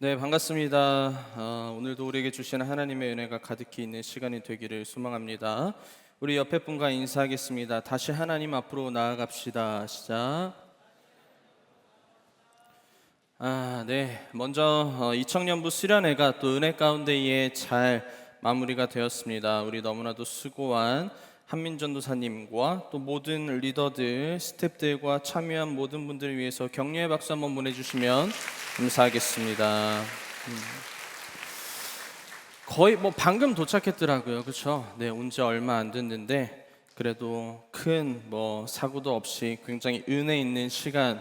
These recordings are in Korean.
네, 반갑습니다. 오늘도 우리에게 주시는 하나님의 은혜가 가득히 있는 시간이 되기를 소망합니다. 우리 옆에 분과 인사하겠습니다. 다시 하나님 앞으로 나아갑시다. 시작. 네. 먼저 이청년부 수련회가 또 은혜 가운데에 잘 마무리가 되었습니다. 우리 너무나도 수고한 한민전도사님과 또 모든 리더들, 스태프들과 참여한 모든 분들을 위해서 격려의 박수 한번 보내주시면 감사하겠습니다. 거의 뭐 방금 도착했더라고요, 그렇죠? 네, 온 지 얼마 안 됐는데 그래도 큰 뭐 사고도 없이 굉장히 은혜 있는 시간을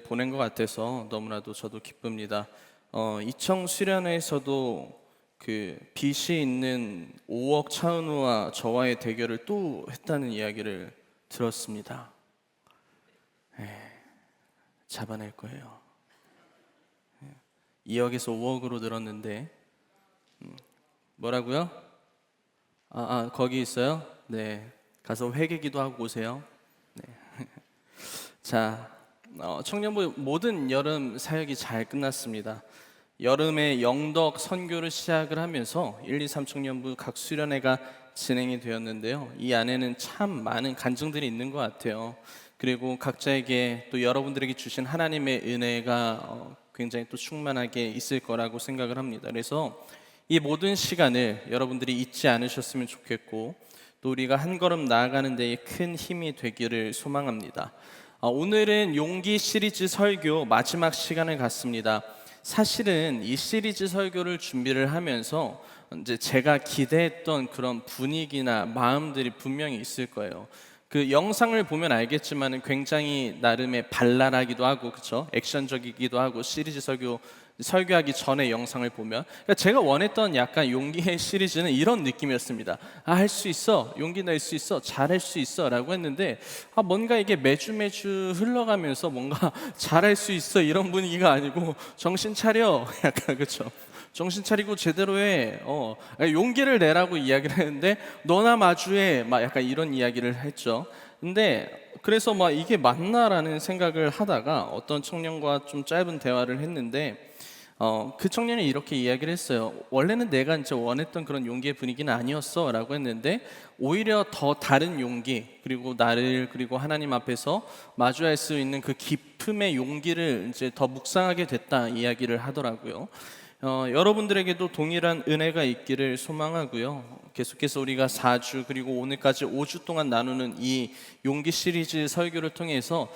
보낸 것 같아서 너무나도 저도 기쁩니다. 이청 수련회에서도 그 빚이 있는 5억 차은우와 저와의 대결을 또 했다는 이야기를 들었습니다. 잡아낼 거예요. 2억에서 5억으로 늘었는데 뭐라고요? 거기 있어요? 네, 가서 회개기도 하고 오세요. 네. 자, 청년부 모든 여름 사역이 잘 끝났습니다. 여름에 영덕 선교를 시작을 하면서 1, 2, 3 청년부 각 수련회가 진행이 되었는데요. 이 안에는 참 많은 간증들이 있는 것 같아요. 그리고 각자에게 또 여러분들에게 주신 하나님의 은혜가 굉장히 또 충만하게 있을 거라고 생각을 합니다. 그래서 이 모든 시간을 여러분들이 잊지 않으셨으면 좋겠고 또 우리가 한 걸음 나아가는 데에 큰 힘이 되기를 소망합니다. 오늘은 용기 시리즈 설교 마지막 시간을 갖습니다. 사실은 이 시리즈 설교를 준비를 하면서 이제 제가 기대했던 그런 분위기나 마음들이 분명히 있을 거예요. 그 영상을 보면 알겠지만 굉장히 나름의 발랄하기도 하고 그렇죠? 액션적이기도 하고 시리즈 설교하기 전에 영상을 보면 그러니까 제가 원했던 약간 용기의 시리즈는 이런 느낌이었습니다. 할 수 있어, 용기 낼 수 있어, 잘할 수 있어 라고 했는데 뭔가 이게 매주 흘러가면서 뭔가 잘할 수 있어 이런 분위기가 아니고 정신 차려 약간 그렇죠? 정신 차리고 제대로 해. 용기를 내라고 이야기를 했는데 너나 마주해 막 약간 이런 이야기를 했죠. 근데 그래서 막 이게 맞나라는 생각을 하다가 어떤 청년과 좀 짧은 대화를 했는데 그 청년이 이렇게 이야기를 했어요. 원래는 내가 이제 원했던 그런 용기의 분위기는 아니었어 라고 했는데 오히려 더 다른 용기 그리고 나를 그리고 하나님 앞에서 마주할 수 있는 그 기쁨의 용기를 이제 더 묵상하게 됐다 이야기를 하더라고요. 여러분들에게도 동일한 은혜가 있기를 소망하고요. 계속해서 우리가 4주 그리고 오늘까지 5주 동안 나누는 이 용기 시리즈 설교를 통해서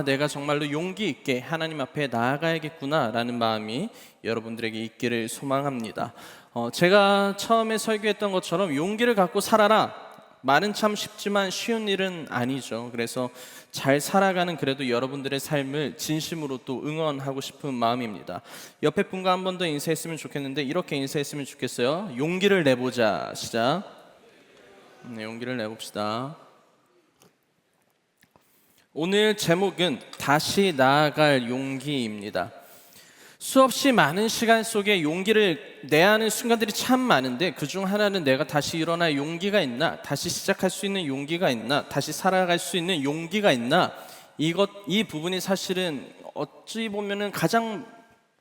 내가 정말로 용기 있게 하나님 앞에 나아가야겠구나 라는 마음이 여러분들에게 있기를 소망합니다. 제가 처음에 설교했던 것처럼 용기를 갖고 살아라 말은 참 쉽지만 쉬운 일은 아니죠. 그래서 잘 살아가는 그래도 여러분들의 삶을 진심으로 또 응원하고 싶은 마음입니다. 옆에 분과 한 번 더 인사했으면 좋겠는데 이렇게 인사했으면 좋겠어요. 용기를 내보자. 시작. 네, 용기를 내봅시다. 오늘 제목은 다시 나아갈 용기입니다. 수없이 많은 시간 속에 용기를 내야 하는 순간들이 참 많은데 그중 하나는 내가 다시 일어날 용기가 있나, 다시 시작할 수 있는 용기가 있나, 다시 살아갈 수 있는 용기가 있나, 이 부분이 사실은 어찌 보면은 가장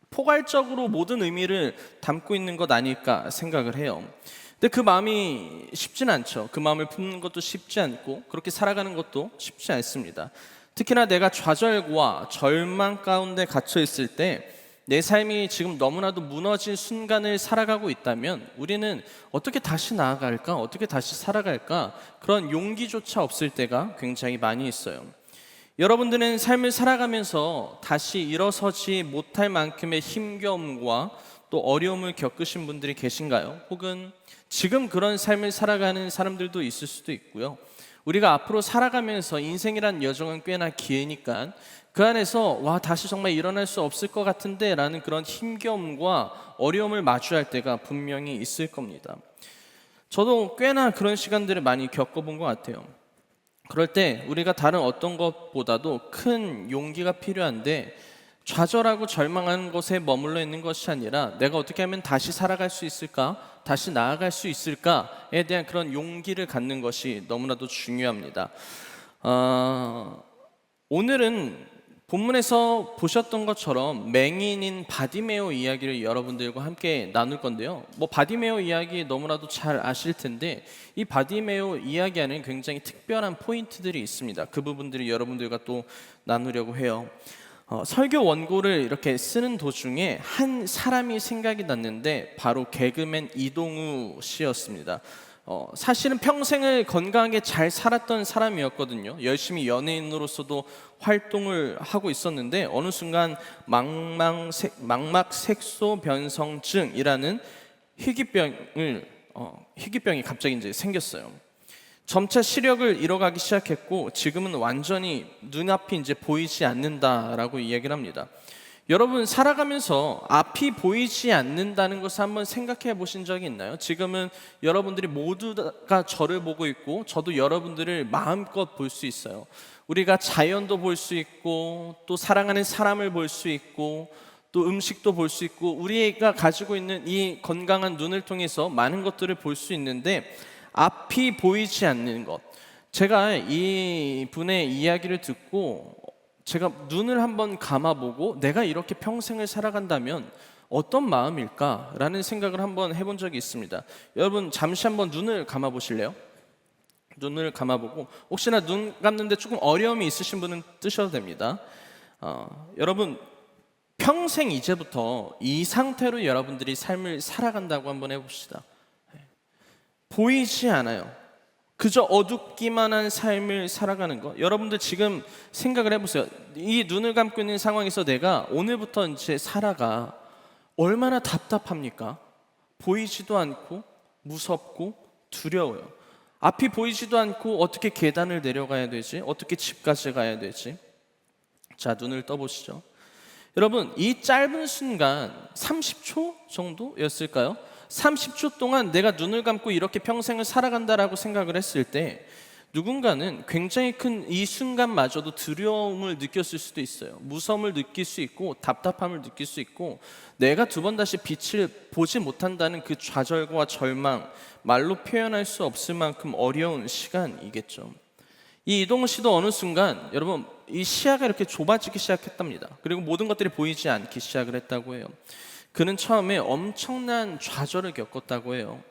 포괄적으로 모든 의미를 담고 있는 것 아닐까 생각을 해요. 근데 그 마음이 쉽진 않죠. 그 마음을 품는 것도 쉽지 않고 그렇게 살아가는 것도 쉽지 않습니다. 특히나 내가 좌절과 절망 가운데 갇혀 있을 때 내 삶이 지금 너무나도 무너진 순간을 살아가고 있다면 우리는 어떻게 다시 나아갈까? 어떻게 다시 살아갈까? 그런 용기조차 없을 때가 굉장히 많이 있어요. 여러분들은 삶을 살아가면서 다시 일어서지 못할 만큼의 힘겨움과 또 어려움을 겪으신 분들이 계신가요? 혹은 지금 그런 삶을 살아가는 사람들도 있을 수도 있고요. 우리가 앞으로 살아가면서 인생이란 여정은 꽤나 기니까 그 안에서 다시 정말 일어날 수 없을 것 같은데 라는 그런 힘겨움과 어려움을 마주할 때가 분명히 있을 겁니다. 저도 꽤나 그런 시간들을 많이 겪어본 것 같아요. 그럴 때 우리가 다른 어떤 것보다도 큰 용기가 필요한데 좌절하고 절망하는 것에 머물러 있는 것이 아니라 내가 어떻게 하면 다시 살아갈 수 있을까? 다시 나아갈 수 있을까에 대한 그런 용기를 갖는 것이 너무나도 중요합니다. 오늘은 본문에서 보셨던 것처럼 맹인인 바디메오 이야기를 여러분들과 함께 나눌 건데요. 바디메오 이야기 너무나도 잘 아실 텐데 이 바디메오 이야기 안에 굉장히 특별한 포인트들이 있습니다. 그 부분들이 여러분들과 또 나누려고 해요. 설교 원고를 이렇게 쓰는 도중에 한 사람이 생각이 났는데 바로 개그맨 이동우 씨였습니다. 사실은 평생을 건강하게 잘 살았던 사람이었거든요. 열심히 연예인으로서도 활동을 하고 있었는데 어느 순간 망막색소변성증이라는 희귀병이 갑자기 이제 생겼어요. 점차 시력을 잃어가기 시작했고 지금은 완전히 눈앞이 이제 보이지 않는다라고 이야기를 합니다. 여러분 살아가면서 앞이 보이지 않는다는 것을 한번 생각해 보신 적이 있나요? 지금은 여러분들이 모두가 저를 보고 있고 저도 여러분들을 마음껏 볼 수 있어요. 우리가 자연도 볼 수 있고 또 사랑하는 사람을 볼 수 있고 또 음식도 볼 수 있고 우리가 가지고 있는 이 건강한 눈을 통해서 많은 것들을 볼 수 있는데 앞이 보이지 않는 것, 제가 이 분의 이야기를 듣고 제가 눈을 한번 감아보고 내가 이렇게 평생을 살아간다면 어떤 마음일까라는 생각을 한번 해본 적이 있습니다. 여러분 잠시 한번 눈을 감아보실래요? 눈을 감아보고 혹시나 눈 감는데 조금 어려움이 있으신 분은 뜨셔도 됩니다. 여러분 평생 이제부터 이 상태로 여러분들이 삶을 살아간다고 한번 해봅시다. 보이지 않아요. 그저 어둡기만 한 삶을 살아가는 것. 여러분들 지금 생각을 해보세요. 이 눈을 감고 있는 상황에서 내가 오늘부터 이제 살아가 얼마나 답답합니까? 보이지도 않고 무섭고 두려워요. 앞이 보이지도 않고 어떻게 계단을 내려가야 되지? 어떻게 집까지 가야 되지? 자, 눈을 떠보시죠. 여러분 이 짧은 순간 30초 정도였을까요? 30초 동안 내가 눈을 감고 이렇게 평생을 살아간다라고 생각을 했을 때 누군가는 굉장히 큰 이 순간마저도 두려움을 느꼈을 수도 있어요. 무서움을 느낄 수 있고 답답함을 느낄 수 있고 내가 두 번 다시 빛을 보지 못한다는 그 좌절과 절망, 말로 표현할 수 없을 만큼 어려운 시간이겠죠. 이 이동우 씨도 어느 순간 여러분 이 시야가 이렇게 좁아지기 시작했답니다. 그리고 모든 것들이 보이지 않기 시작을 했다고 해요. 그는 처음에 엄청난 좌절을 겪었다고 해요.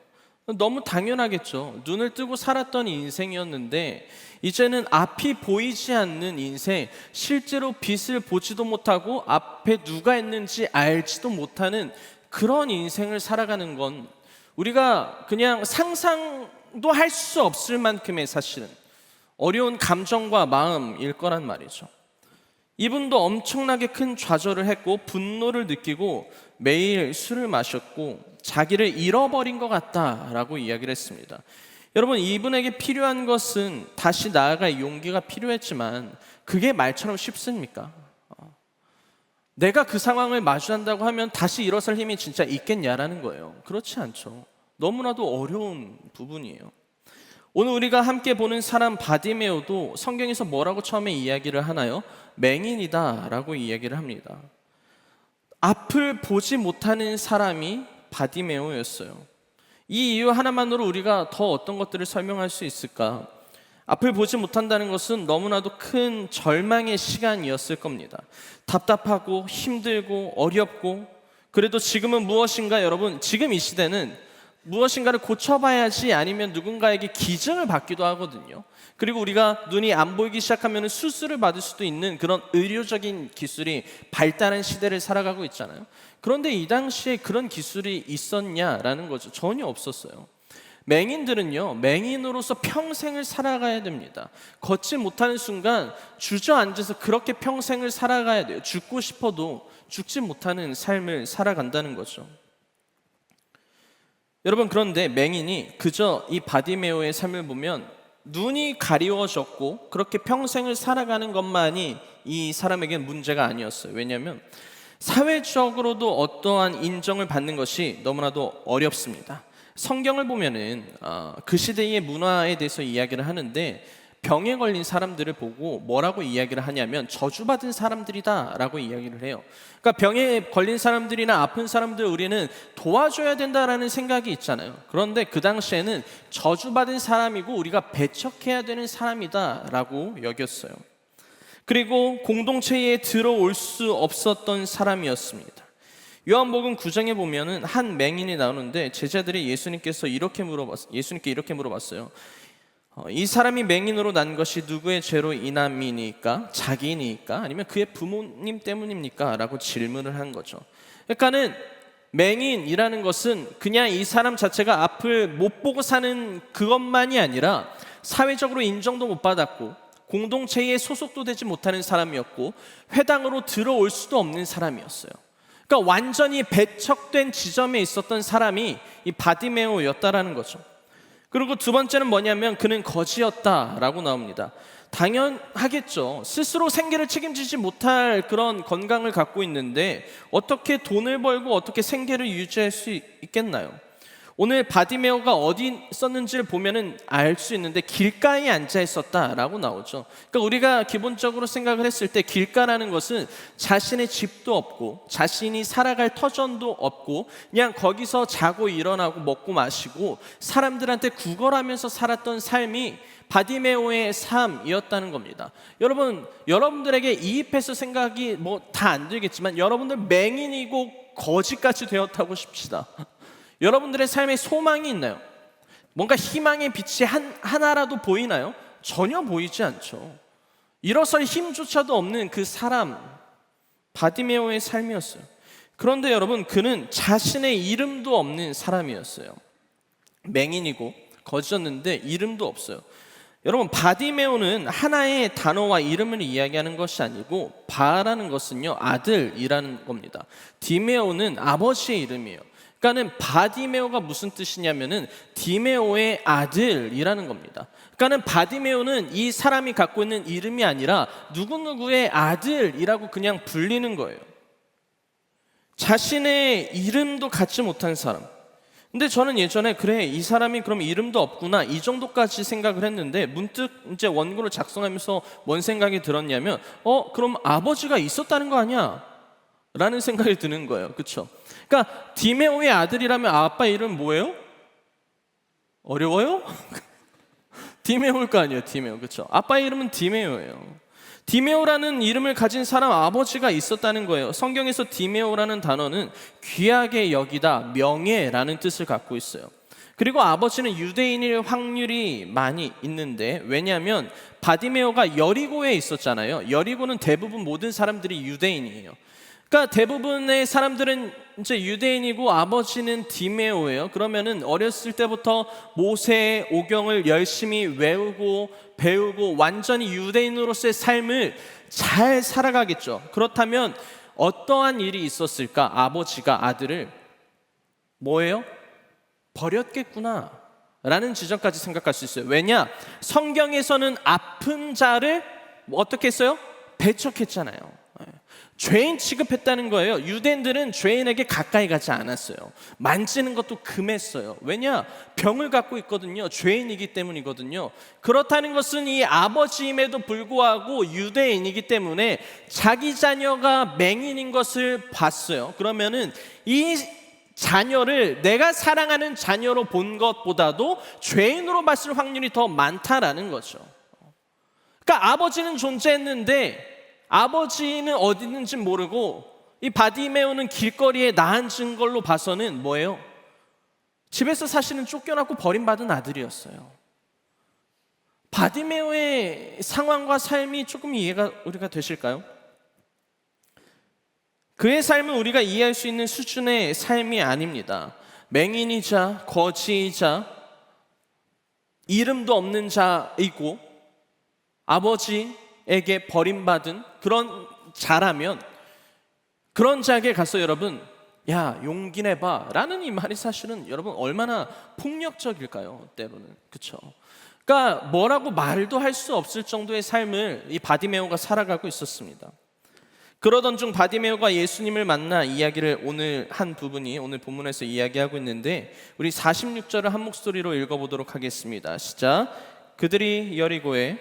너무 당연하겠죠. 눈을 뜨고 살았던 인생이었는데 이제는 앞이 보이지 않는 인생, 실제로 빛을 보지도 못하고 앞에 누가 있는지 알지도 못하는 그런 인생을 살아가는 건 우리가 그냥 상상도 할 수 없을 만큼의 사실은 어려운 감정과 마음일 거란 말이죠. 이분도 엄청나게 큰 좌절을 했고 분노를 느끼고 매일 술을 마셨고 자기를 잃어버린 것 같다라고 이야기를 했습니다. 여러분 이분에게 필요한 것은 다시 나아갈 용기가 필요했지만 그게 말처럼 쉽습니까? 내가 그 상황을 마주한다고 하면 다시 일어설 힘이 진짜 있겠냐라는 거예요. 그렇지 않죠. 너무나도 어려운 부분이에요. 오늘 우리가 함께 보는 사람 바디메오도 성경에서 뭐라고 처음에 이야기를 하나요? 맹인이다 라고 이야기를 합니다. 앞을 보지 못하는 사람이 바디메오였어요. 이 이유 하나만으로 우리가 더 어떤 것들을 설명할 수 있을까? 앞을 보지 못한다는 것은 너무나도 큰 절망의 시간이었을 겁니다. 답답하고 힘들고 어렵고 그래도 지금은 무엇인가 여러분 지금 이 시대는 무엇인가를 고쳐봐야지 아니면 누군가에게 기증을 받기도 하거든요. 그리고 우리가 눈이 안 보이기 시작하면 수술을 받을 수도 있는 그런 의료적인 기술이 발달한 시대를 살아가고 있잖아요. 그런데 이 당시에 그런 기술이 있었냐라는 거죠. 전혀 없었어요. 맹인들은요, 맹인으로서 평생을 살아가야 됩니다. 걷지 못하는 순간 주저앉아서 그렇게 평생을 살아가야 돼요. 죽고 싶어도 죽지 못하는 삶을 살아간다는 거죠. 여러분 그런데 맹인이 그저 이 바디메오의 삶을 보면 눈이 가리워졌고 그렇게 평생을 살아가는 것만이 이 사람에게는 문제가 아니었어요. 왜냐하면 사회적으로도 어떠한 인정을 받는 것이 너무나도 어렵습니다. 성경을 보면은 그 시대의 문화에 대해서 이야기를 하는데 병에 걸린 사람들을 보고 뭐라고 이야기를 하냐면 저주받은 사람들이다 라고 이야기를 해요. 그러니까 병에 걸린 사람들이나 아픈 사람들 우리는 도와줘야 된다라는 생각이 있잖아요. 그런데 그 당시에는 저주받은 사람이고 우리가 배척해야 되는 사람이다 라고 여겼어요. 그리고 공동체에 들어올 수 없었던 사람이었습니다. 요한복음 9장에 보면은 한 맹인이 나오는데 제자들이 예수님께 이렇게 물어봤어요. 이 사람이 맹인으로 난 것이 누구의 죄로 인함이니까? 자기니까? 아니면 그의 부모님 때문입니까? 라고 질문을 한 거죠. 그러니까는 맹인이라는 것은 그냥 이 사람 자체가 앞을 못 보고 사는 그것만이 아니라 사회적으로 인정도 못 받았고 공동체에 소속도 되지 못하는 사람이었고 회당으로 들어올 수도 없는 사람이었어요. 그러니까 완전히 배척된 지점에 있었던 사람이 이 바디메오였다라는 거죠. 그리고 두 번째는 뭐냐면 그는 거지였다라고 나옵니다. 당연하겠죠. 스스로 생계를 책임지지 못할 그런 건강을 갖고 있는데 어떻게 돈을 벌고 어떻게 생계를 유지할 수 있겠나요? 오늘 바디메오가 어디 있었는지를 보면은 알 수 있는데 길가에 앉아 있었다라고 나오죠. 그러니까 우리가 기본적으로 생각을 했을 때 길가라는 것은 자신의 집도 없고 자신이 살아갈 터전도 없고 그냥 거기서 자고 일어나고 먹고 마시고 사람들한테 구걸하면서 살았던 삶이 바디메오의 삶이었다는 겁니다. 여러분들에게 이입해서 생각이 뭐 다 안 들겠지만 여러분들 맹인이고 거지까지 되었다고 칩시다. 여러분들의 삶에 소망이 있나요? 뭔가 희망의 빛이 하나라도 보이나요? 전혀 보이지 않죠. 일어설 힘조차도 없는 그 사람, 바디메오의 삶이었어요. 그런데 여러분, 그는 자신의 이름도 없는 사람이었어요. 맹인이고 거지였는데 이름도 없어요. 여러분, 바디메오는 하나의 단어와 이름을 이야기하는 것이 아니고 바라는 것은요, 아들이라는 겁니다. 디메오는 아버지의 이름이에요. 그러니까는 바디메오가 무슨 뜻이냐면은 디메오의 아들이라는 겁니다. 그러니까는 바디메오는 이 사람이 갖고 있는 이름이 아니라 누구누구의 아들이라고 그냥 불리는 거예요. 자신의 이름도 갖지 못한 사람. 근데 저는 예전에 그래, 이 사람이 그럼 이름도 없구나, 이 정도까지 생각을 했는데 문득 이제 원고를 작성하면서 뭔 생각이 들었냐면 그럼 아버지가 있었다는 거 아니야? 라는 생각이 드는 거예요. 그렇죠? 그러니까 디메오의 아들이라면 아빠 이름 뭐예요? 어려워요? 디메오일 거 아니에요. 디메오. 그렇죠? 아빠의 이름은 디메오예요. 디메오라는 이름을 가진 사람 아버지가 있었다는 거예요. 성경에서 디메오라는 단어는 귀하게 여기다, 명예라는 뜻을 갖고 있어요. 그리고 아버지는 유대인일 확률이 많이 있는데, 왜냐하면 바디메오가 여리고에 있었잖아요. 여리고는 대부분 모든 사람들이 유대인이에요. 그러니까 대부분의 사람들은 이제 유대인이고 아버지는 디메오예요. 그러면은 어렸을 때부터 모세의 오경을 열심히 외우고 배우고 완전히 유대인으로서의 삶을 잘 살아가겠죠. 그렇다면 어떠한 일이 있었을까? 아버지가 아들을 뭐예요? 버렸겠구나 라는 지점까지 생각할 수 있어요. 왜냐? 성경에서는 아픈 자를 어떻게 했어요? 배척했잖아요. 죄인 취급했다는 거예요. 유대인들은 죄인에게 가까이 가지 않았어요. 만지는 것도 금했어요. 왜냐? 병을 갖고 있거든요. 죄인이기 때문이거든요. 그렇다는 것은 이 아버지임에도 불구하고 유대인이기 때문에 자기 자녀가 맹인인 것을 봤어요. 그러면은 이 자녀를 내가 사랑하는 자녀로 본 것보다도 죄인으로 봤을 확률이 더 많다라는 거죠. 그러니까 아버지는 존재했는데 아버지는 어디 있는지 모르고 이 바디메오는 길거리에 나앉은 걸로 봐서는 뭐예요? 집에서 사실은 쫓겨났고 버림받은 아들이었어요. 바디메오의 상황과 삶이 조금 이해가 우리가 되실까요? 그의 삶은 우리가 이해할 수 있는 수준의 삶이 아닙니다. 맹인이자 거지이자 이름도 없는 자이고 아버지에게 버림받은 그런 자라면 그런 자에게 가서 여러분 야 용기 내봐 라는 이 말이 사실은 여러분 얼마나 폭력적일까요? 때로는. 그렇죠? 그러니까 뭐라고 말도 할 수 없을 정도의 삶을 이 바디메오가 살아가고 있었습니다. 그러던 중 바디메오가 예수님을 만나 이야기를 오늘 한 부분이 오늘 본문에서 이야기하고 있는데 우리 46절을 한 목소리로 읽어보도록 하겠습니다. 시작. 그들이 여리고에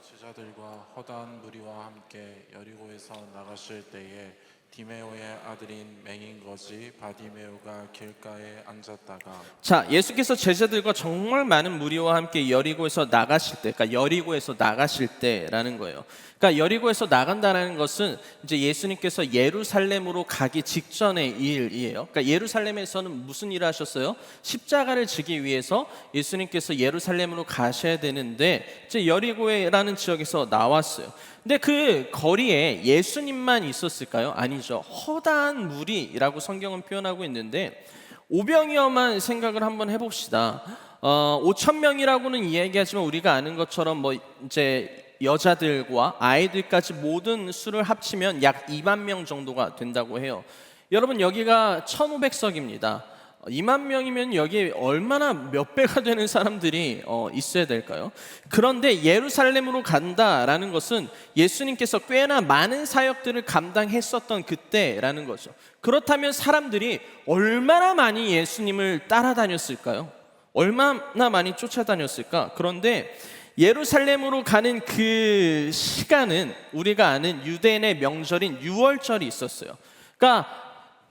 제자들과 허다한 무리와 함께 여리고에서 나가실 때에 디메오의 아들인 맹인 거지 바디메오가 길가에 앉았다가 자, 예수께서 제자들과 정말 많은 무리와 함께 여리고에서 나가실 때, 그러니까 여리고에서 나가실 때라는 거예요. 그러니까 여리고에서 나간다는 것은 이제 예수님께서 예루살렘으로 가기 직전의 일이에요. 그러니까 예루살렘에서는 무슨 일을 하셨어요? 십자가를 지기 위해서 예수님께서 예루살렘으로 가셔야 되는데 이제 여리고라는 지역에서 나왔어요. 근데 그 거리에 예수님만 있었을까요? 아니죠. 허다한 무리라고 성경은 표현하고 있는데 오병이어만 생각을 한번 해봅시다. 5천 명이라고는 이야기하지만 우리가 아는 것처럼 뭐 이제 여자들과 아이들까지 모든 수를 합치면 약 2만 명 정도가 된다고 해요. 여러분 여기가 1,500석입니다. 2만 명이면 여기에 얼마나 몇 배가 되는 사람들이 있어야 될까요? 그런데 예루살렘으로 간다라는 것은 예수님께서 꽤나 많은 사역들을 감당했었던 그때라는 거죠. 그렇다면 사람들이 얼마나 많이 예수님을 따라다녔을까요? 얼마나 많이 쫓아다녔을까? 그런데 예루살렘으로 가는 그 시간은 우리가 아는 유대인의 명절인 유월절이 있었어요. 그러니까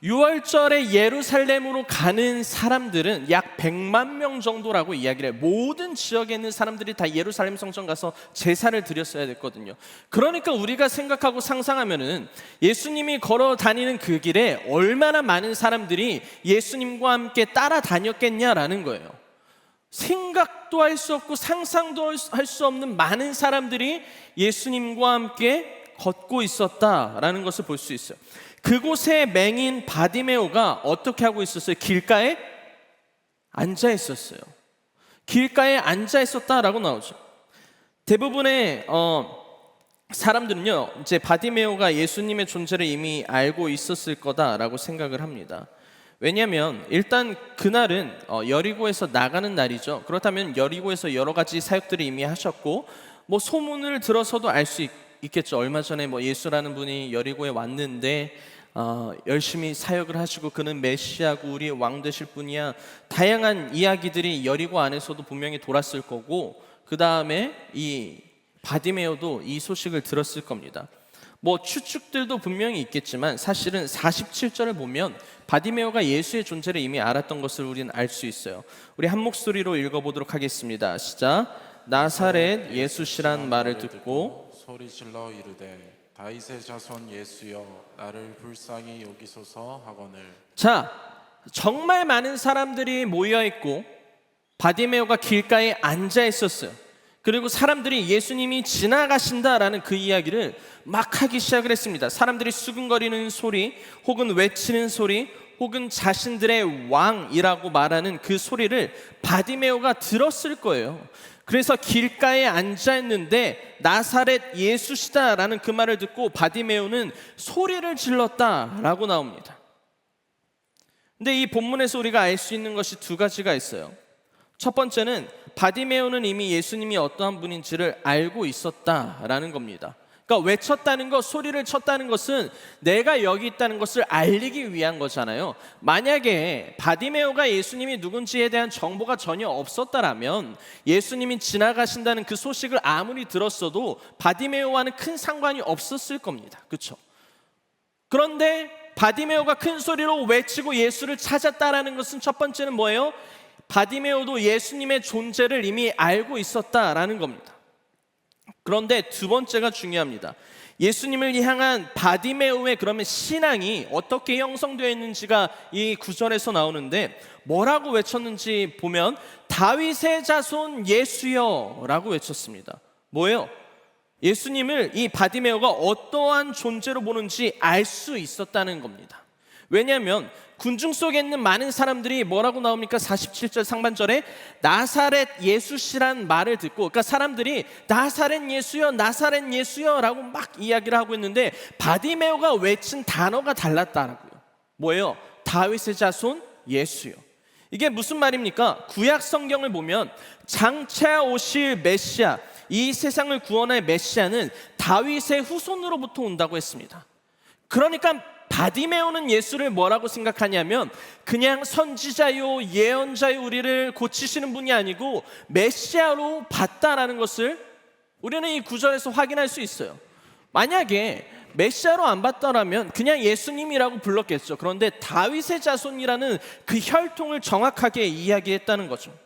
유월절에 예루살렘으로 가는 사람들은 약 100만 명 정도라고 이야기를 해요. 모든 지역에 있는 사람들이 다 예루살렘 성전 가서 제사를 드렸어야 됐거든요. 그러니까 우리가 생각하고 상상하면은 예수님이 걸어 다니는 그 길에 얼마나 많은 사람들이 예수님과 함께 따라다녔겠냐라는 거예요. 생각도 할 수 없고 상상도 할 수 없는 많은 사람들이 예수님과 함께 걷고 있었다라는 것을 볼 수 있어요. 그곳에 맹인 바디메오가 어떻게 하고 있었어요? 길가에 앉아 있었어요. 길가에 앉아 있었다라고 나오죠. 대부분의 사람들은요, 이제 바디메오가 예수님의 존재를 이미 알고 있었을 거다라고 생각을 합니다. 왜냐하면 일단 그날은 여리고에서 나가는 날이죠. 그렇다면 여리고에서 여러 가지 사역들을 이미 하셨고, 뭐 소문을 들어서도 알 수 있겠죠. 얼마 전에 뭐 예수라는 분이 여리고에 왔는데 열심히 사역을 하시고 그는 메시아고 우리의 왕 되실 분이야. 다양한 이야기들이 여리고 안에서도 분명히 돌았을 거고, 그 다음에 이 바디메오도 이 소식을 들었을 겁니다. 뭐 추측들도 분명히 있겠지만 사실은 47절을 보면 바디메오가 예수의 존재를 이미 알았던 것을 우리는 알 수 있어요. 우리 한 목소리로 읽어보도록 하겠습니다. 시작. 나사렛 예수시란 말을 듣고 소리질러 이르되 다윗의 자손 예수여 나를 불쌍히 여기소서 하거늘. 자, 정말 많은 사람들이 모여있고 바디메오가 길가에 앉아 있었어요. 그리고 사람들이 예수님이 지나가신다라는 그 이야기를 막 하기 시작을 했습니다. 사람들이 수근거리는 소리, 혹은 외치는 소리, 혹은 자신들의 왕이라고 말하는 그 소리를 바디메오가 들었을 거예요. 그래서 길가에 앉아있는데 나사렛 예수시다라는 그 말을 듣고 바디메오는 소리를 질렀다라고 나옵니다. 근데 이 본문에서 우리가 알 수 있는 것이 두 가지가 있어요. 첫 번째는 바디메오는 이미 예수님이 어떠한 분인지를 알고 있었다라는 겁니다. 그러니까 외쳤다는 것, 소리를 쳤다는 것은 내가 여기 있다는 것을 알리기 위한 거잖아요. 만약에 바디메오가 예수님이 누군지에 대한 정보가 전혀 없었다라면 예수님이 지나가신다는 그 소식을 아무리 들었어도 바디메오와는 큰 상관이 없었을 겁니다. 그렇죠? 그런데 바디메오가 큰 소리로 외치고 예수를 찾았다라는 것은 첫 번째는 뭐예요? 바디메오도 예수님의 존재를 이미 알고 있었다라는 겁니다. 그런데 두 번째가 중요합니다. 예수님을 향한 바디메오의 그러면 신앙이 어떻게 형성되어 있는지가 이 구절에서 나오는데 뭐라고 외쳤는지 보면 다윗의 자손 예수여 라고 외쳤습니다. 뭐예요? 예수님을 이 바디메오가 어떠한 존재로 보는지 알 수 있었다는 겁니다. 왜냐하면 군중 속에 있는 많은 사람들이 뭐라고 나옵니까? 47절 상반절에 나사렛 예수시란 말을 듣고, 그러니까 사람들이 나사렛 예수여 나사렛 예수여 라고 막 이야기를 하고 있는데 바디메오가 외친 단어가 달랐다라고요. 뭐예요? 다윗의 자손 예수요. 이게 무슨 말입니까? 구약 성경을 보면 장차 오실 메시아, 이 세상을 구원할 메시아는 다윗의 후손으로부터 온다고 했습니다. 그러니까 바디메오는 예수를 뭐라고 생각하냐면 그냥 선지자요 예언자요 우리를 고치시는 분이 아니고 메시아로 봤다라는 것을 우리는 이 구절에서 확인할 수 있어요. 만약에 메시아로 안 봤더라면 그냥 예수님이라고 불렀겠죠. 그런데 다윗의 자손이라는 그 혈통을 정확하게 이야기했다는 거죠.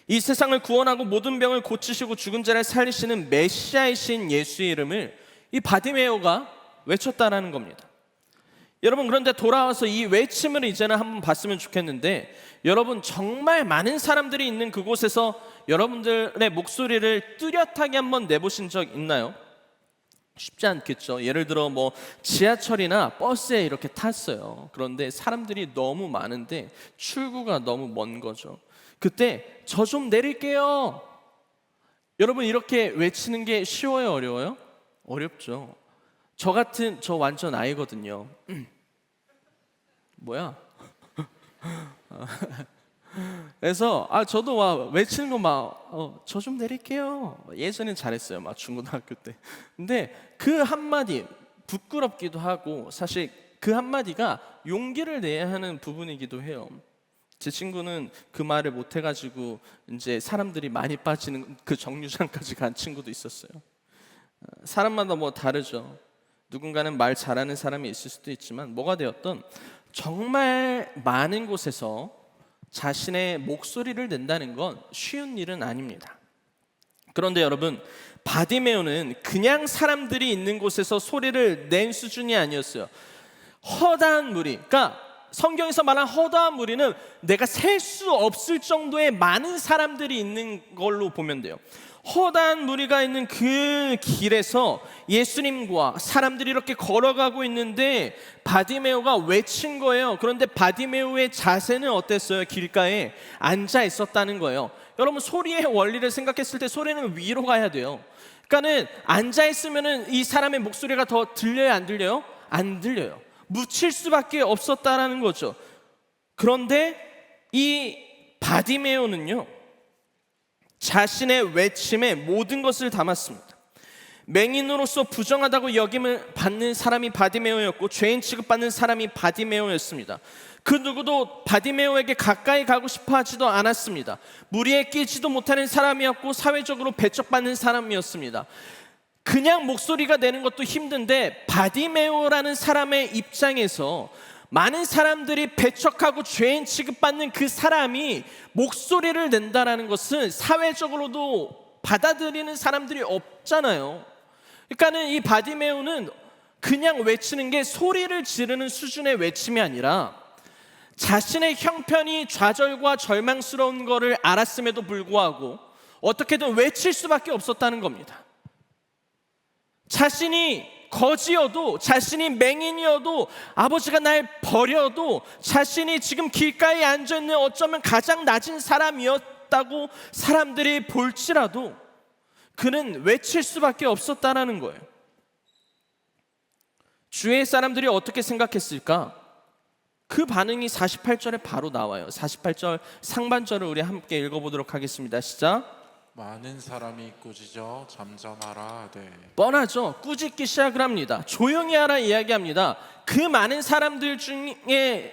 이 세상을 구원하고 모든 병을 고치시고 죽은 자를 살리시는 메시아이신 예수의 이름을 이 바디메오가 외쳤다라는 겁니다. 여러분, 그런데 돌아와서 이 외침을 이제는 한번 봤으면 좋겠는데, 여러분 정말 많은 사람들이 있는 그곳에서 여러분들의 목소리를 뚜렷하게 한번 내보신 적 있나요? 쉽지 않겠죠. 예를 들어 뭐 지하철이나 버스에 이렇게 탔어요. 그런데 사람들이 너무 많은데 출구가 너무 먼 거죠. 그때 저 좀 내릴게요. 여러분, 이렇게 외치는 게 쉬워요, 어려워요? 어렵죠. 저 완전 아이거든요. 뭐야? 그래서 저도 막 외치는 거 막 저 좀 내릴게요. 예전엔 잘했어요, 막 중고등학교 때. 근데 그 한마디 부끄럽기도 하고, 사실 그 한마디가 용기를 내야 하는 부분이기도 해요. 제 친구는 그 말을 못 해가지고 이제 사람들이 많이 빠지는 그 정류장까지 간 친구도 있었어요. 사람마다 뭐 다르죠. 누군가는 말 잘하는 사람이 있을 수도 있지만, 뭐가 되었던 정말 많은 곳에서 자신의 목소리를 낸다는 건 쉬운 일은 아닙니다. 그런데 여러분, 바디메오는 그냥 사람들이 있는 곳에서 소리를 낸 수준이 아니었어요. 허다한 무리, 그러니까 성경에서 말한 허다한 무리는 내가 셀 수 없을 정도의 많은 사람들이 있는 걸로 보면 돼요. 허다한 무리가 있는 그 길에서 예수님과 사람들이 이렇게 걸어가고 있는데 바디메오가 외친 거예요. 그런데 바디메오의 자세는 어땠어요? 길가에 앉아 있었다는 거예요. 여러분, 소리의 원리를 생각했을 때 소리는 위로 가야 돼요. 그러니까는 앉아 있으면은 이 사람의 목소리가 더 들려요, 안 들려요? 안 들려요. 묻힐 수밖에 없었다라는 거죠. 그런데 이 바디메오는요, 자신의 외침에 모든 것을 담았습니다. 맹인으로서 부정하다고 여김을 받는 사람이 바디메오였고, 죄인 취급받는 사람이 바디메오였습니다. 그 누구도 바디메오에게 가까이 가고 싶어 하지도 않았습니다. 무리에 끼지도 못하는 사람이었고, 사회적으로 배척받는 사람이었습니다. 그냥 목소리가 내는 것도 힘든데, 바디메오라는 사람의 입장에서 많은 사람들이 배척하고 죄인 취급받는 그 사람이 목소리를 낸다라는 것은 사회적으로도 받아들이는 사람들이 없잖아요. 그러니까는 이 바디메오는 그냥 외치는 게 소리를 지르는 수준의 외침이 아니라 자신의 형편이 좌절과 절망스러운 것을 알았음에도 불구하고 어떻게든 외칠 수밖에 없었다는 겁니다. 자신이 거지여도, 자신이 맹인이어도, 아버지가 날 버려도, 자신이 지금 길가에 앉아있는 어쩌면 가장 낮은 사람이었다고 사람들이 볼지라도 그는 외칠 수밖에 없었다라는 거예요. 주위의 사람들이 어떻게 생각했을까? 그 반응이 48절에 바로 나와요. 48절 상반절을 우리 함께 읽어보도록 하겠습니다. 시작. 많은 사람이 꾸짖어 잠잠하라 하되. 뻔하죠. 꾸짖기 시작을 합니다. 조용히 하라 이야기합니다. 그 많은 사람들 중에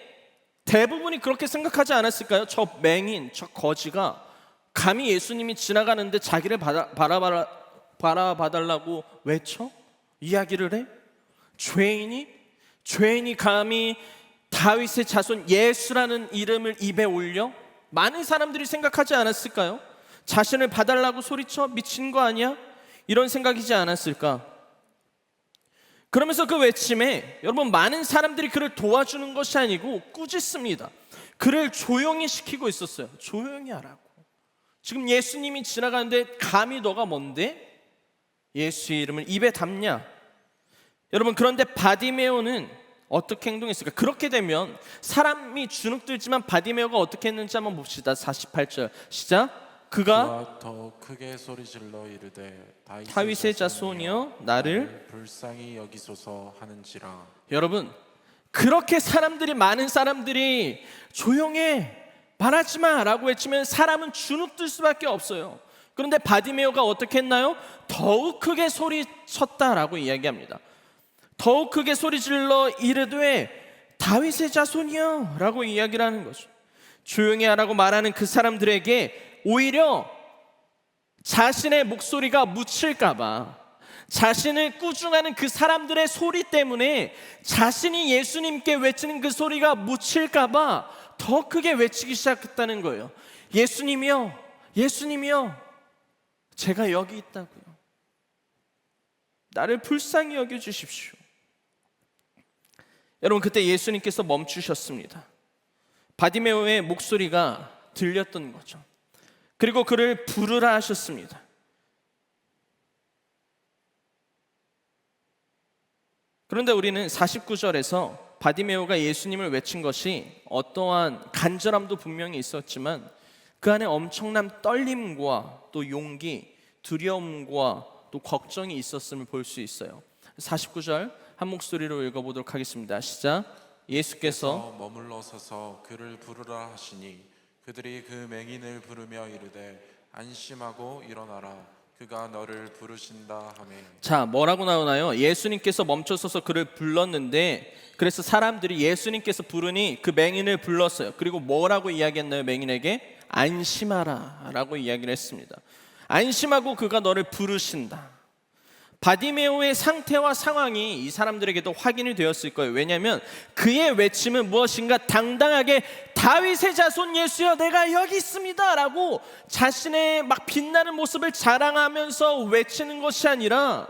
대부분이 그렇게 생각하지 않았을까요? 저 맹인, 저 거지가 감히 예수님이 지나가는데 자기를 바라봐달라고 외쳐? 이야기를 해? 죄인이 감히 다윗의 자손 예수라는 이름을 입에 올려? 많은 사람들이 생각하지 않았을까요? 자신을 봐달라고 소리쳐? 미친 거 아니야? 이런 생각이지 않았을까? 그러면서 그 외침에 여러분, 많은 사람들이 그를 도와주는 것이 아니고 꾸짖습니다. 그를 조용히 시키고 있었어요. 조용히 하라고. 지금 예수님이 지나가는데 감히 너가 뭔데? 예수의 이름을 입에 담냐? 여러분, 그런데 바디메오는 어떻게 행동했을까? 그렇게 되면 사람이 주눅들지만 바디메오가 어떻게 했는지 한번 봅시다. 48절 시작. 그가 더 크게 소리질러 이르되 다윗의 자손이여 나를 불쌍히 여기소서 하는지라. 여러분, 그렇게 많은 사람들이 조용해, 말하지 마 라고 외치면 사람은 주눅들 수밖에 없어요. 그런데 바디메오가 어떻게 했나요? 더욱 크게 소리쳤다라고 이야기합니다. 더욱 크게 소리질러 이르되 다윗의 자손이여 라고 이야기를 하는 거죠. 조용히 하라고 말하는 그 사람들에게 오히려 자신의 목소리가 묻힐까봐, 자신을 꾸중하는 그 사람들의 소리 때문에 자신이 예수님께 외치는 그 소리가 묻힐까봐 더 크게 외치기 시작했다는 거예요. 예수님이요, 예수님이요, 제가 여기 있다고요. 나를 불쌍히 여겨주십시오. 여러분, 그때 예수님께서 멈추셨습니다. 바디메오의 목소리가 들렸던 거죠. 그리고 그를 부르라 하셨습니다. 그런데 우리는 49절에서 바디메오가 예수님을 외친 것이 어떠한 간절함도 분명히 있었지만 그 안에 엄청난 떨림과 또 용기, 두려움과 또 걱정이 있었음을 볼 수 있어요. 49절 한 목소리로 읽어보도록 하겠습니다. 시작. 예수께서 머물러 서서 그를 부르라 하시니 그들이 그 맹인을 부르며 이르되 안심하고 일어나라 그가 너를 부르신다 하매. 자, 뭐라고 나오나요? 예수님께서 멈춰서서 그를 불렀는데 그래서 사람들이 예수님께서 부르니 그 맹인을 불렀어요. 그리고 뭐라고 이야기했나요? 맹인에게 안심하라 라고 이야기를 했습니다. 안심하고 그가 너를 부르신다. 바디메오의 상태와 상황이 이 사람들에게도 확인이 되었을 거예요. 왜냐하면 그의 외침은 무엇인가 당당하게 다윗의 자손 예수여 내가 여기 있습니다 라고 자신의 막 빛나는 모습을 자랑하면서 외치는 것이 아니라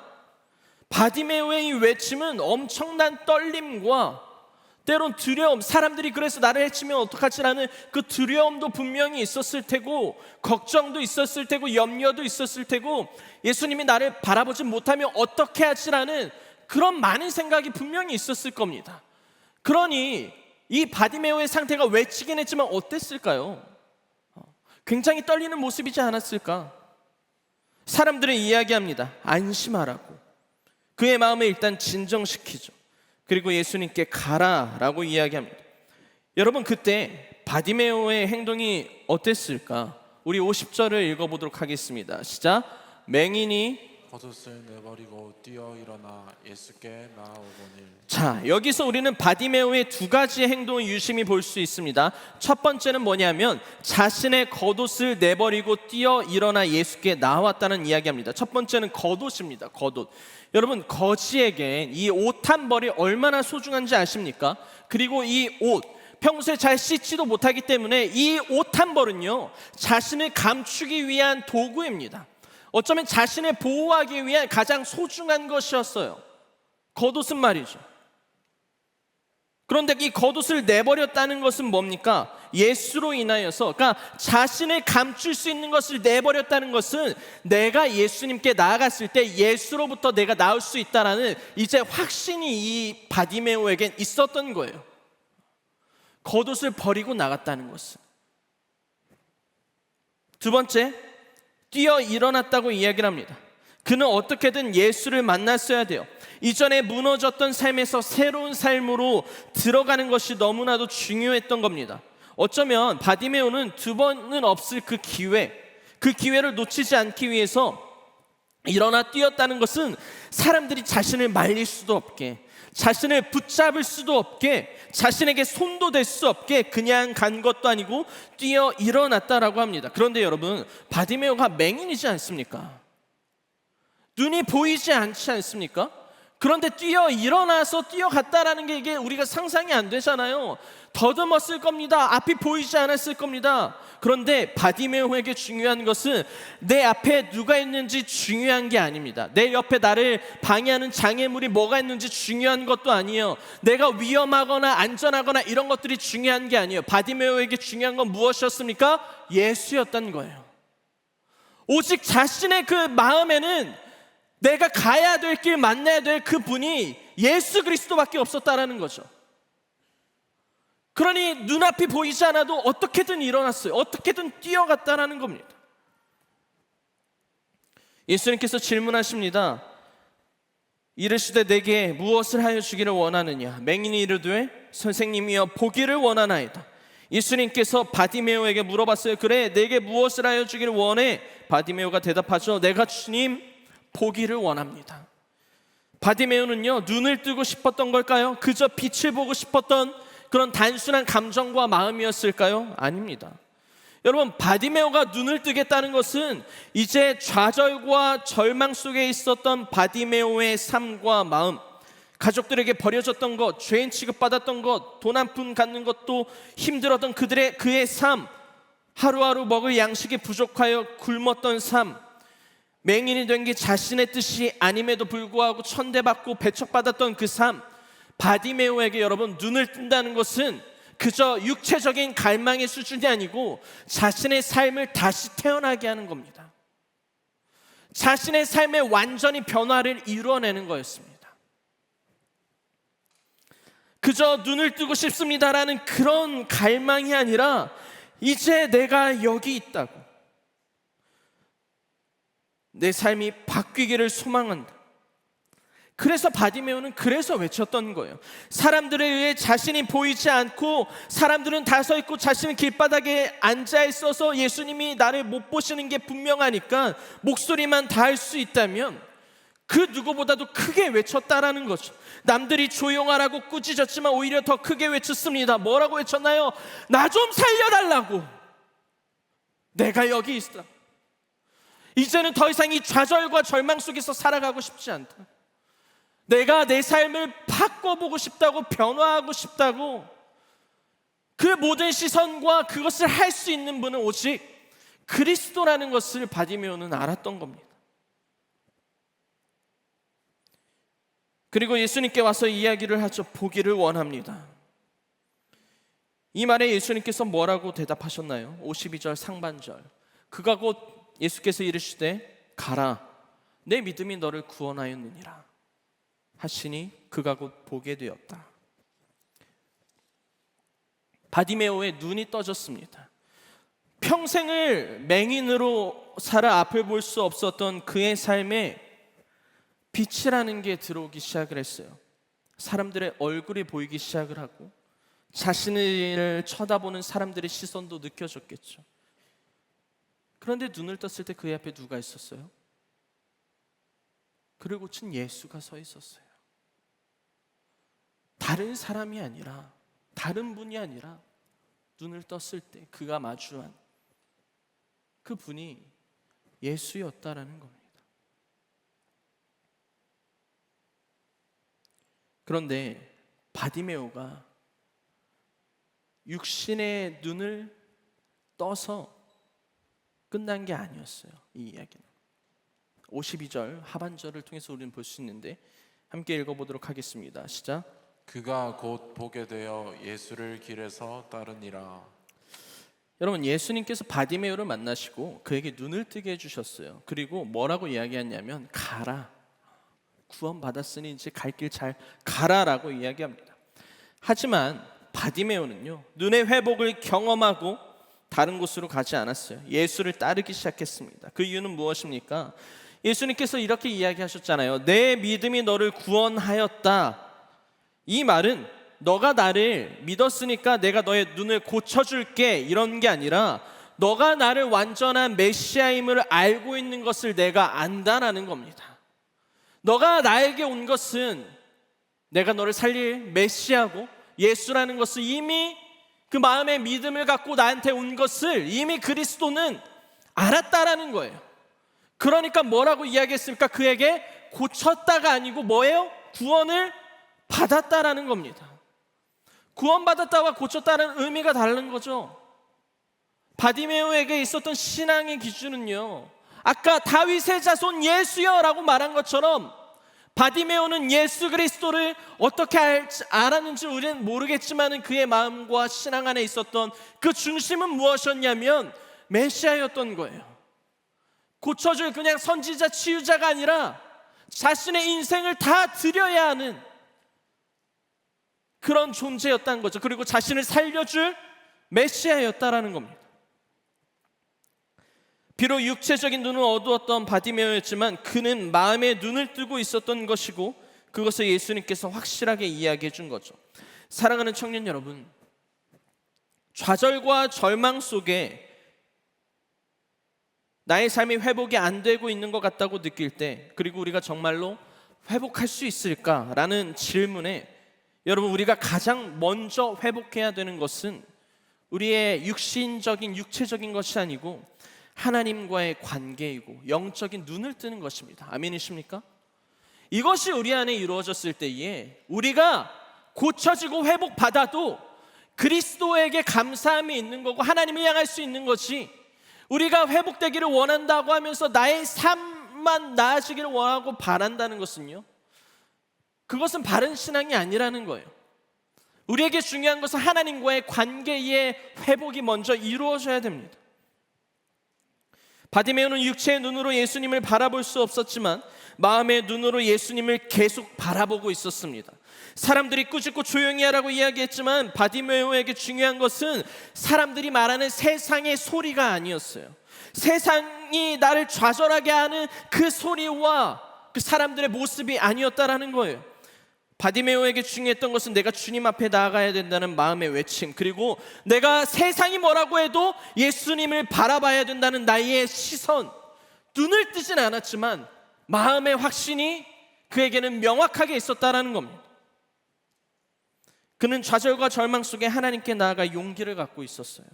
바디메오의 이 외침은 엄청난 떨림과 때론 두려움, 사람들이 그래서 나를 해치면 어떡하지라는 그 두려움도 분명히 있었을 테고 걱정도 있었을 테고 염려도 있었을 테고 예수님이 나를 바라보지 못하면 어떻게 하지라는 그런 많은 생각이 분명히 있었을 겁니다. 그러니 이 바디메오의 상태가 외치긴 했지만 어땠을까요? 굉장히 떨리는 모습이지 않았을까? 사람들은 이야기합니다. 안심하라고. 그의 마음을 일단 진정시키죠. 그리고 예수님께 가라라고 이야기합니다. 여러분, 그때 바디메오의 행동이 어땠을까? 우리 50절을 읽어보도록 하겠습니다. 시작. 맹인이 겉옷을 내버리고 뛰어 일어나 예수께 나아오거늘. 자, 여기서 우리는 바디메오의 두 가지의 행동을 유심히 볼 수 있습니다. 첫 번째는 뭐냐면 자신의 겉옷을 내버리고 뛰어 일어나 예수께 나왔다는 이야기합니다. 첫 번째는 겉옷입니다. 겉옷. 여러분, 거지에겐 이 옷 한 벌이 얼마나 소중한지 아십니까? 그리고 이 옷 평소에 잘 씻지도 못하기 때문에 이 옷 한 벌은요 자신을 감추기 위한 도구입니다. 어쩌면 자신을 보호하기 위한 가장 소중한 것이었어요. 겉옷은 말이죠. 그런데 이 겉옷을 내버렸다는 것은 뭡니까? 예수로 인하여서, 그러니까 자신을 감출 수 있는 것을 내버렸다는 것은 내가 예수님께 나아갔을 때 예수로부터 내가 나올 수 있다라는 이제 확신이 이 바디메오에겐 있었던 거예요. 겉옷을 버리고 나갔다는 것은. 두 번째, 뛰어 일어났다고 이야기를 합니다. 그는 어떻게든 예수를 만났어야 돼요. 이전에 무너졌던 삶에서 새로운 삶으로 들어가는 것이 너무나도 중요했던 겁니다. 어쩌면 바디메오는 두 번은 없을 그 기회를 놓치지 않기 위해서 일어나 뛰었다는 것은 사람들이 자신을 말릴 수도 없게, 자신을 붙잡을 수도 없게, 자신에게 손도 댈 수 없게 그냥 간 것도 아니고 뛰어 일어났다라고 합니다. 그런데 여러분, 바디메오가 맹인이지 않습니까? 눈이 보이지 않지 않습니까? 그런데 뛰어 일어나서 뛰어갔다라는 게 이게 우리가 상상이 안 되잖아요. 더듬었을 겁니다. 앞이 보이지 않았을 겁니다. 그런데 바디메오에게 중요한 것은 내 앞에 누가 있는지 중요한 게 아닙니다. 내 옆에 나를 방해하는 장애물이 뭐가 있는지 중요한 것도 아니에요. 내가 위험하거나 안전하거나 이런 것들이 중요한 게 아니에요. 바디메오에게 중요한 건 무엇이었습니까? 예수였던 거예요. 오직 자신의 그 마음에는 내가 가야 될 길, 만나야 될 그 분이 예수 그리스도밖에 없었다라는 거죠. 그러니 눈앞이 보이지 않아도 어떻게든 일어났어요. 어떻게든 뛰어갔다라는 겁니다. 예수님께서 질문하십니다. 이르시되 내게 무엇을 하여 주기를 원하느냐? 맹인이 이르되 선생님이여 보기를 원하나이다. 예수님께서 바디메오에게 물어봤어요. 그래, 내게 무엇을 하여 주기를 원해? 바디메오가 대답하죠. 내가 주님 보기를 원합니다. 바디메오는요 눈을 뜨고 싶었던 걸까요? 그저 빛을 보고 싶었던 그런 단순한 감정과 마음이었을까요? 아닙니다. 여러분, 바디메오가 눈을 뜨겠다는 것은 이제 좌절과 절망 속에 있었던 바디메오의 삶과 마음, 가족들에게 버려졌던 것, 죄인 취급받았던 것, 돈 한 푼 갖는 것도 힘들었던 그의 삶, 하루하루 먹을 양식이 부족하여 굶었던 삶, 맹인이 된 게 자신의 뜻이 아님에도 불구하고 천대받고 배척받았던 그 삶, 바디메오에게 여러분 눈을 뜬다는 것은 그저 육체적인 갈망의 수준이 아니고 자신의 삶을 다시 태어나게 하는 겁니다. 자신의 삶의 완전히 변화를 이루어내는 거였습니다. 그저 눈을 뜨고 싶습니다라는 그런 갈망이 아니라 이제 내가 여기 있다고, 내 삶이 바뀌기를 소망한다. 그래서 바디메오는 그래서 외쳤던 거예요. 사람들에 의해 자신이 보이지 않고 사람들은 다 서 있고 자신은 길바닥에 앉아 있어서 예수님이 나를 못 보시는 게 분명하니까 목소리만 닿을 수 있다면 그 누구보다도 크게 외쳤다라는 거죠. 남들이 조용하라고 꾸짖었지만 오히려 더 크게 외쳤습니다. 뭐라고 외쳤나요? 나 좀 살려달라고. 내가 여기 있어. 이제는 더 이상 이 좌절과 절망 속에서 살아가고 싶지 않다. 내가 내 삶을 바꿔보고 싶다고, 변화하고 싶다고. 그 모든 시선과 그것을 할 수 있는 분은 오직 그리스도라는 것을 바디메오는 알았던 겁니다. 그리고 예수님께 와서 이야기를 하죠. 보기를 원합니다. 이 말에 예수님께서 뭐라고 대답하셨나요? 52절 상반절. 그가 곧 예수께서 이르시되 가라, 내 믿음이 너를 구원하였느니라 하시니 그가 곧 보게 되었다. 바디메오의 눈이 떠졌습니다. 평생을 맹인으로 살아 앞을 볼 수 없었던 그의 삶에 빛이라는 게 들어오기 시작을 했어요. 사람들의 얼굴이 보이기 시작을 하고 자신을 쳐다보는 사람들의 시선도 느껴졌겠죠. 그런데 눈을 떴을 때 그의 앞에 누가 있었어요? 그를 고친 예수가 서 있었어요. 다른 사람이 아니라, 다른 분이 아니라 눈을 떴을 때 그가 마주한 그 분이 예수였다라는 겁니다. 그런데 바디메오가 육신의 눈을 떠서 끝난 게 아니었어요. 이 이야기는 52절 하반절을 통해서 우리는 볼 수 있는데 함께 읽어보도록 하겠습니다. 시작. 그가 곧 보게 되어 예수를 길에서 따르니라. 여러분, 예수님께서 바디메오를 만나시고 그에게 눈을 뜨게 해주셨어요. 그리고 뭐라고 이야기했냐면 가라, 구원받았으니 이제 갈 길 잘 가라라고 이야기합니다. 하지만 바디메오는요, 눈의 회복을 경험하고 다른 곳으로 가지 않았어요. 예수를 따르기 시작했습니다. 그 이유는 무엇입니까? 예수님께서 이렇게 이야기하셨잖아요. 내 믿음이 너를 구원하였다. 이 말은 너가 나를 믿었으니까 내가 너의 눈을 고쳐줄게 이런 게 아니라 너가 나를 완전한 메시아임을 알고 있는 것을 내가 안다라는 겁니다. 너가 나에게 온 것은 내가 너를 살릴 메시아고 예수라는 것을 이미 그 마음의 믿음을 갖고 나한테 온 것을 이미 그리스도는 알았다라는 거예요. 그러니까 뭐라고 이야기했습니까? 그에게 고쳤다가 아니고 뭐예요? 구원을 받았다라는 겁니다. 구원받았다와 고쳤다는 의미가 다른 거죠. 바디메오에게 있었던 신앙의 기준은요, 아까 다윗의 자손 예수여 라고 말한 것처럼 바디메오는 예수 그리스도를 어떻게 알았는지 우리는 모르겠지만 그의 마음과 신앙 안에 있었던 그 중심은 무엇이었냐면 메시아였던 거예요. 고쳐줄 그냥 선지자 치유자가 아니라 자신의 인생을 다 드려야 하는 그런 존재였다는 거죠. 그리고 자신을 살려줄 메시아였다라는 겁니다. 비록 육체적인 눈을 어두웠던 바디메오였지만 그는 마음의 눈을 뜨고 있었던 것이고 그것을 예수님께서 확실하게 이야기해 준 거죠. 사랑하는 청년 여러분, 좌절과 절망 속에 나의 삶이 회복이 안 되고 있는 것 같다고 느낄 때, 그리고 우리가 정말로 회복할 수 있을까라는 질문에 여러분, 우리가 가장 먼저 회복해야 되는 것은 우리의 육신적인 육체적인 것이 아니고 하나님과의 관계이고 영적인 눈을 뜨는 것입니다. 아멘이십니까? 이것이 우리 안에 이루어졌을 때에 우리가 고쳐지고 회복받아도 그리스도에게 감사함이 있는 거고 하나님을 향할 수 있는 것이, 우리가 회복되기를 원한다고 하면서 나의 삶만 나아지기를 원하고 바란다는 것은요, 그것은 바른 신앙이 아니라는 거예요. 우리에게 중요한 것은 하나님과의 관계의 회복이 먼저 이루어져야 됩니다. 바디메오는 육체의 눈으로 예수님을 바라볼 수 없었지만 마음의 눈으로 예수님을 계속 바라보고 있었습니다. 사람들이 꾸짖고 조용히 하라고 이야기했지만 바디메오에게 중요한 것은 사람들이 말하는 세상의 소리가 아니었어요. 세상이 나를 좌절하게 하는 그 소리와 그 사람들의 모습이 아니었다라는 거예요. 바디메오에게 중요했던 것은 내가 주님 앞에 나아가야 된다는 마음의 외침, 그리고 내가 세상이 뭐라고 해도 예수님을 바라봐야 된다는 나의 시선. 눈을 뜨진 않았지만 마음의 확신이 그에게는 명확하게 있었다라는 겁니다. 그는 좌절과 절망 속에 하나님께 나아가 용기를 갖고 있었어요.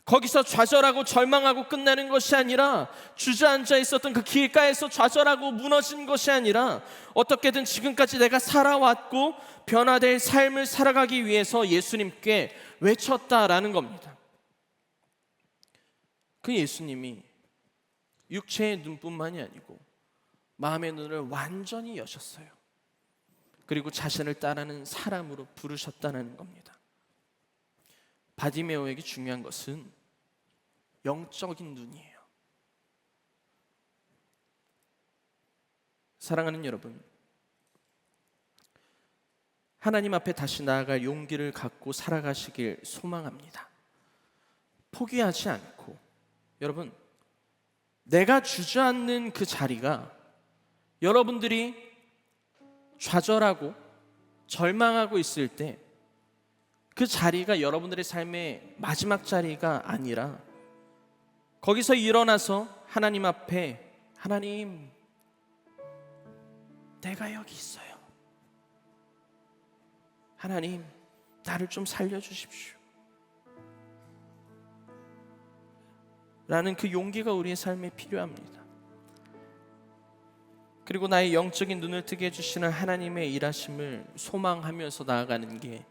거기서 좌절하고 절망하고 끝나는 것이 아니라, 주저앉아 있었던 그 길가에서 좌절하고 무너진 것이 아니라, 어떻게든 지금까지 내가 살아왔고 변화될 삶을 살아가기 위해서 예수님께 외쳤다라는 겁니다. 그 예수님이 육체의 눈뿐만이 아니고 마음의 눈을 완전히 여셨어요. 그리고 자신을 따르는 사람으로 부르셨다는 겁니다. 바디메오에게 중요한 것은 영적인 눈이에요. 사랑하는 여러분, 하나님 앞에 다시 나아갈 용기를 갖고 살아가시길 소망합니다. 포기하지 않고, 여러분, 내가 주저앉는 그 자리가 여러분들이 좌절하고 절망하고 있을 때 그 자리가 여러분들의 삶의 마지막 자리가 아니라, 거기서 일어나서 하나님 앞에, 하나님, 내가 여기 있어요. 하나님, 나를 좀 살려주십시오. 라는 그 용기가 우리의 삶에 필요합니다. 그리고 나의 영적인 눈을 뜨게 해주시는 하나님의 일하심을 소망하면서 나아가는 게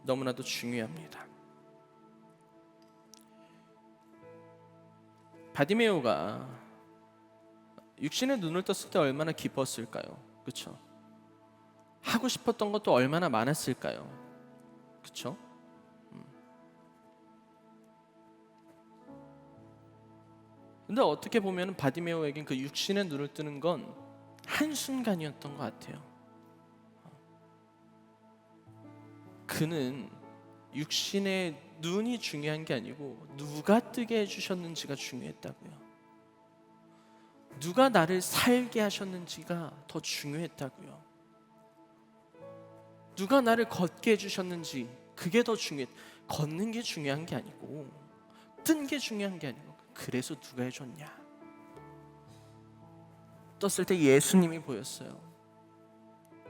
너무나도 중요합니다. 바디메오가 육신의 눈을 떴을 때 얼마나 기뻤을까요? 그렇죠? 하고 싶었던 것도 얼마나 많았을까요? 그렇죠? 근데 어떻게 보면 바디메오에겐 그 육신의 눈을 뜨는 건 한순간이었던 것 같아요. 그는 육신의 눈이 중요한 게 아니고 누가 뜨게 해주셨는지가 중요했다고요. 누가 나를 살게 하셨는지가 더 중요했다고요. 누가 나를 걷게 해주셨는지, 그게 더 중요했. 걷는 게 중요한 게 아니고, 뜬 게 중요한 게 아니고, 그래서 누가 해줬냐. 떴을 때 예수님이 보였어요.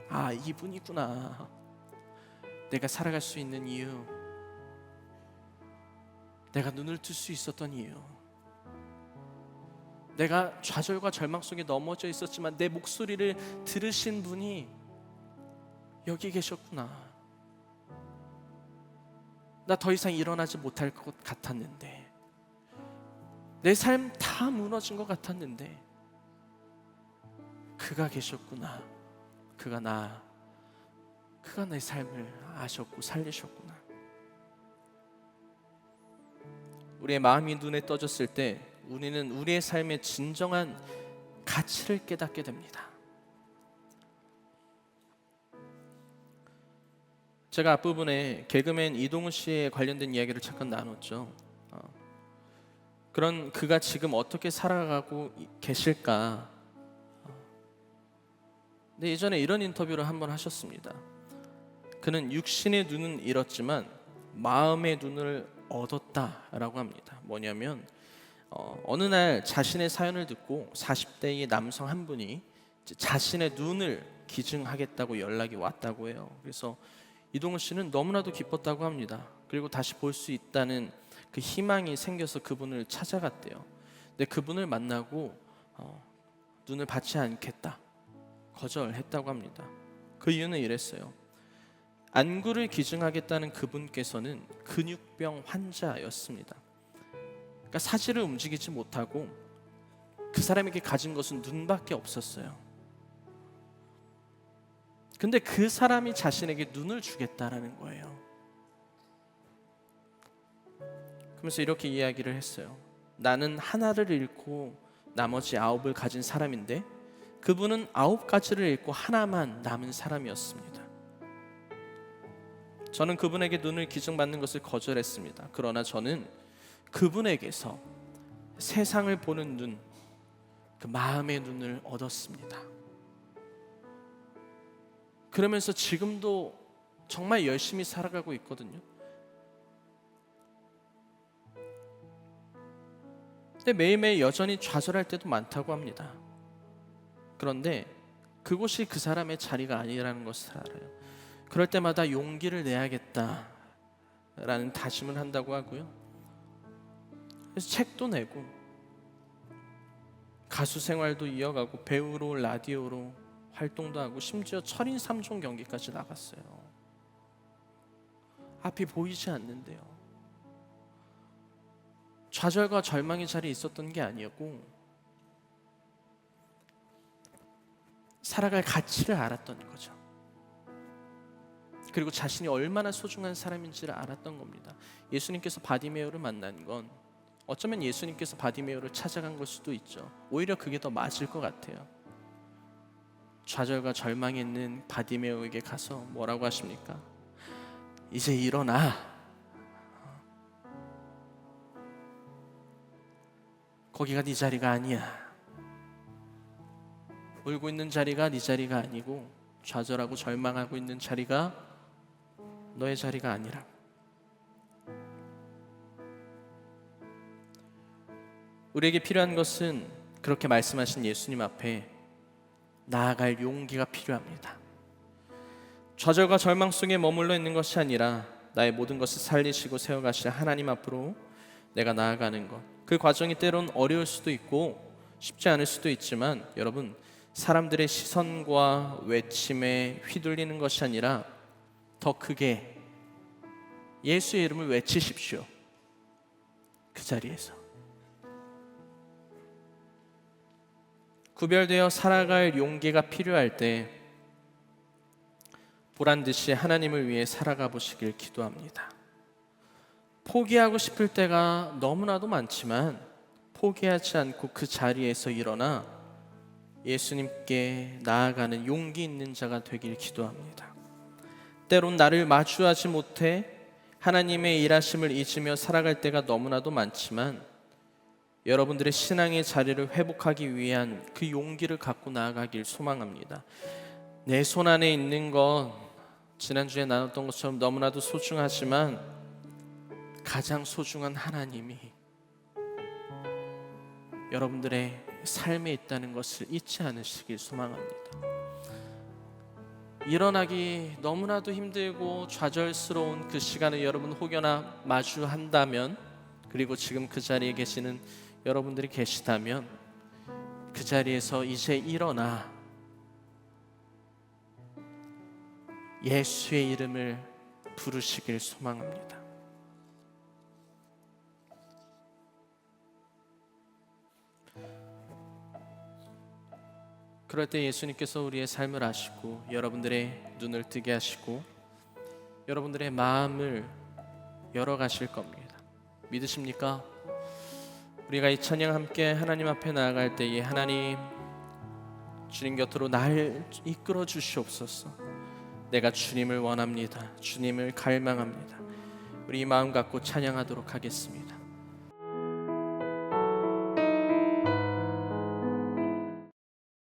아, 이분이구나. 내가 살아갈 수 있는 이유, 내가 눈을 뜰 수 있었던 이유, 내가 좌절과 절망 속에 넘어져 있었지만 내 목소리를 들으신 분이 여기 계셨구나. 나 더 이상 일어나지 못할 것 같았는데, 내 삶 다 무너진 것 같았는데 그가 계셨구나. 그가 내 삶을 아셨고 살리셨구나. 우리의 마음이 눈에 떠졌을 때 우리는 우리의 삶의 진정한 가치를 깨닫게 됩니다. 제가 앞부분에 개그맨 이동훈 씨에 관련된 이야기를 잠깐 나눴죠. 그런 그가 지금 어떻게 살아가고 계실까. 근데 예전에 이런 인터뷰를 한번 하셨습니다. 그는 육신의 눈은 잃었지만 마음의 눈을 얻었다라고 합니다. 뭐냐면 어느 날 자신의 사연을 듣고 40대의 남성 한 분이 자신의 눈을 기증하겠다고 연락이 왔다고 해요. 그래서 이동훈 씨는 너무나도 기뻤다고 합니다. 그리고 다시 볼 수 있다는 그 희망이 생겨서 그분을 찾아갔대요. 근데 그분을 만나고 눈을 받지 않겠다 거절했다고 합니다. 그 이유는 이랬어요. 안구를 기증하겠다는 그분께서는 근육병 환자였습니다. 그러니까 사지를 움직이지 못하고 그 사람에게 가진 것은 눈밖에 없었어요. 근데 그 사람이 자신에게 눈을 주겠다라는 거예요. 그러면서 이렇게 이야기를 했어요. 나는 하나를 잃고 나머지 9을 가진 사람인데 그분은 9가지를 잃고 하나만 남은 사람이었습니다. 저는 그분에게 눈을 기증받는 것을 거절했습니다. 그러나 저는 그분에게서 세상을 보는 눈, 그 마음의 눈을 얻었습니다. 그러면서 지금도 정말 열심히 살아가고 있거든요. 근데 매일매일 여전히 좌절할 때도 많다고 합니다. 그런데 그곳이 그 사람의 자리가 아니라는 것을 알아요. 그럴 때마다 용기를 내야겠다라는 다짐을 한다고 하고요. 그래서 책도 내고 가수 생활도 이어가고 배우로 라디오로 활동도 하고 심지어 철인 3종 경기까지 나갔어요. 앞이 보이지 않는데요. 좌절과 절망의 자리에 있었던 게 아니었고 살아갈 가치를 알았던 거죠. 그리고 자신이 얼마나 소중한 사람인지를 알았던 겁니다. 예수님께서 바디메오를 만난 건 어쩌면 예수님께서 바디메오를 찾아간 걸 수도 있죠. 오히려 그게 더 맞을 것 같아요. 좌절과 절망에 있는 바디메오에게 가서 뭐라고 하십니까? 이제 일어나. 거기가 네 자리가 아니야. 울고 있는 자리가 네 자리가 아니고 좌절하고 절망하고 있는 자리가 너의 자리가 아니라. 우리에게 필요한 것은 그렇게 말씀하신 예수님 앞에 나아갈 용기가 필요합니다. 좌절과 절망 속에 머물러 있는 것이 아니라 나의 모든 것을 살리시고 세워가실 하나님 앞으로 내가 나아가는 것. 그 과정이 때론 어려울 수도 있고 쉽지 않을 수도 있지만 여러분, 사람들의 시선과 외침에 휘둘리는 것이 아니라 더 크게 예수의 이름을 외치십시오. 그 자리에서 구별되어 살아갈 용기가 필요할 때 보란듯이 하나님을 위해 살아가 보시길 기도합니다. 포기하고 싶을 때가 너무나도 많지만 포기하지 않고 그 자리에서 일어나 예수님께 나아가는 용기 있는 자가 되길 기도합니다. 때론 나를 마주하지 못해 하나님의 일하심을 잊으며 살아갈 때가 너무나도 많지만 여러분들의 신앙의 자리를 회복하기 위한 그 용기를 갖고 나아가길 소망합니다. 내 손 안에 있는 것, 지난주에 나눴던 것처럼 너무나도 소중하지만 가장 소중한 하나님이 여러분들의 삶에 있다는 것을 잊지 않으시길 소망합니다. 일어나기 너무나도 힘들고 좌절스러운 그 시간을 여러분 혹여나 마주한다면, 그리고 지금 그 자리에 계시는 여러분들이 계시다면 그 자리에서 이제 일어나 예수의 이름을 부르시길 소망합니다. 그럴 때 예수님께서 우리의 삶을 아시고 여러분들의 눈을 뜨게 하시고 여러분들의 마음을 열어가실 겁니다. 믿으십니까? 우리가 이 찬양 함께 하나님 앞에 나아갈 때에 하나님, 주님 곁으로 날 이끌어 주시옵소서. 내가 주님을 원합니다. 주님을 갈망합니다. 우리 이 마음 갖고 찬양하도록 하겠습니다.